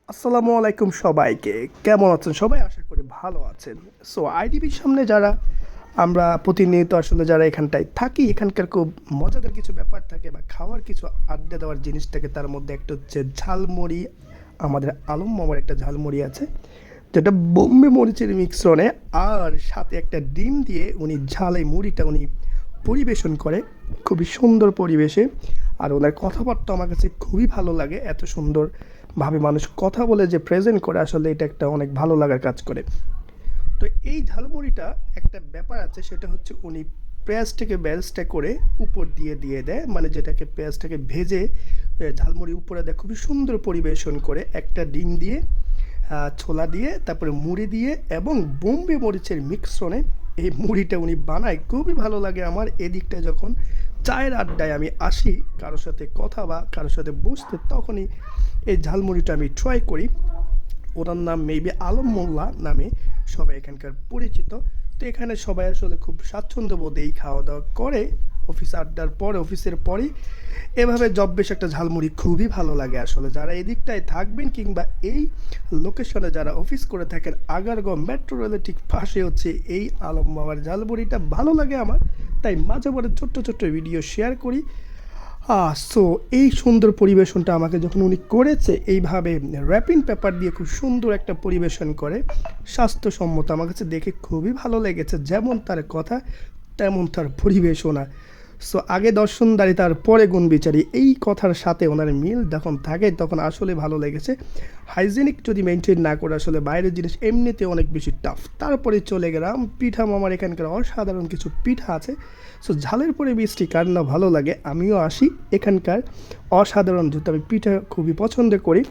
আসসালামু আলাইকুম সবাইকে। কেমন আছেন সবাই? আশা করি ভালো আছেন। সো আইডিবির সামনে যারা আমরা প্রতিনিয়ত আসলে যারা এখানটায় থাকি, এখানকার খুব মজাদার কিছু ব্যাপার থাকে বা খাওয়ার কিছু আড্ডা দেওয়ার জিনিস থাকে। তার মধ্যে একটা হচ্ছে ঝালমুড়ি। আমাদের আলম মামার একটা ঝালমুড়ি আছে, যেটা বোম্বে মরিচের মিশ্রণে আর সাথে একটা ডিম দিয়ে উনি ঝাল এই মুড়িটা উনি পরিবেশন করে খুবই সুন্দর পরিবেশে। আর ওনার কথাবার্তা আমার কাছে খুবই ভালো লাগে। এত সুন্দরভাবে মানুষ কথা বলে যে প্রেজেন্ট করে, আসলে এটা একটা অনেক ভালো লাগার কাজ করে। তো এই ঝালমুড়িটা একটা ব্যাপার আছে, সেটা হচ্ছে উনি পেঁয়াজটাকে ব্যারেস্টা করে উপর দিয়ে দিয়ে দেয়, মানে যেটাকে পেঁয়াজটাকে ভেজে ঝালমুড়ি উপরে দেয়, খুবই সুন্দর পরিবেশন করে একটা ডিম দিয়ে, ছোলা দিয়ে, তারপরে মুড়ি দিয়ে এবং বোম্বে মরিচের মিশ্রণে এই মুড়িটা উনি বানায়। খুবই ভালো লাগে আমার এদিকটা যখন চায়ের আড্ডায় আমি আসি কারোর সাথে কথা বা কারোর সাথে বসতে, তখনই এই ঝালমুড়িটা আমি ট্রাই করি। ওনার নাম মেবি আলম মোল্লা নামে সবাই এখানকার পরিচিত। তো এখানে সবাই আসলে খুব স্বাচ্ছন্দ্য বোধেই খাওয়া দাওয়া করে অফিস আড্ডার পরে, অফিসের পরেই এভাবে বেশ একটা ঝালমুড়ি খুবই ভালো লাগে। আসলে যারা এদিকটায় থাকবেন কিংবা এই লোকেশনে যারা অফিস করে থাকেন, আগারগাঁও মেট্রো রেলের ঠিক পাশে হচ্ছে এই আলম বাবার ঝালমুড়িটা ভালো লাগে আমার। তাই মাঝে মাঝে ছোট্ট ছোট্ট ভিডিও শেয়ার করি। সো এই সুন্দর পরিবেশনটা আমাকে যখন উনি করেছে এইভাবে র্যাপিং পেপার দিয়ে খুব সুন্দর একটা পরিবেশন করে, স্বাস্থ্যসম্মত, আমার কাছে দেখে খুবই ভালো লেগেছে। যেমন তার কথা তেমন তার পরিবেশনা। সো আগে দর্শনদারি তারপরে গুণ বিচারি, এই কথার সাথে ওনার মিল যখন থাকে তখন আসলে ভালো লেগেছে। হাইজেনিক যদি মেনটেন না করে আসলে বাইরের জিনিস এমনিতে অনেক বেশি টাফ। তারপরে চলে গেলাম পিঠা মামার, এখানকার অসাধারণ কিছু পিঠা আছে। সো ঝালের পরে মিষ্টি কার না ভালো লাগে, আমিও আসি এখানকার অসাধারণ, যেহেতু আমি পিঠা খুবই পছন্দ করি।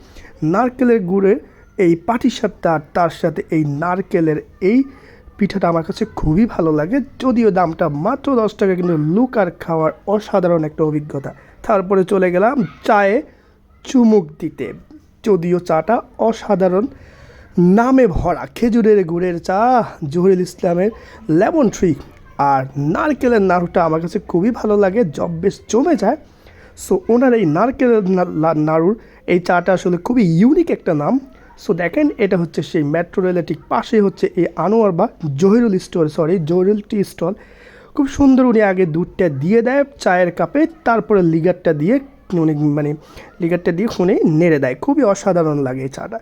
নারকেলের গুড়ের এই পাটিসাপটা আর তার সাথে এই নারকেলের এই পিঠাটা আমার কাছে খুবই ভালো লাগে, যদিও দামটা মাত্র 10 টাকা, কিন্তু লুক আর খাওয়ার অসাধারণ একটা অভিজ্ঞতা। তারপরে চলে গেলাম চায়ে চুমুক দিতে, যদিও চাটা অসাধারণ, নামে ভরা খেজুরের গুড়ের চা, জহিরুল ইসলামের লেমন ট্রি আর নারকেলের নাড়ুটা আমার কাছে খুবই ভালো লাগে, বেশ জমে যায়। সো ওনার এই নারকেলের নাড়ুর এই চাটা আসলে খুবই ইউনিক একটা নাম। সো দেখেন, এটা হচ্ছে সেই মেট্রো রেলের ঠিক পাশে হচ্ছে এই আনোয়ার বা জহিরুল টি স্টল। খুব সুন্দর, উনি আগে দুধটা দিয়ে দেয় চায়ের কাপে, তারপরে লিগারটা দিয়ে উনি লিগারটা দিয়ে খুনে নেড়ে দেয়। খুবই অসাধারণ লাগে এই চাটা।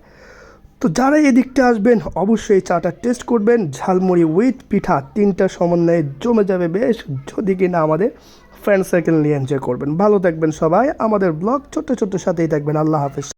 তো যারা এদিকটা আসবেন অবশ্যই এই চাটা টেস্ট করবেন। ঝালমুড়ি উইথ পিঠা, তিনটা সমন্বয়ে জমে যাবে বেশ, যদি কিনা আমাদের ফ্রেন্ড সার্কেল নিয়ে এনজয় করবেন। ভালো থাকবেন সবাই, আমাদের ব্লগ ছোট্ট ছোট্ট সাথেই থাকবেন। আল্লাহ হাফেজ।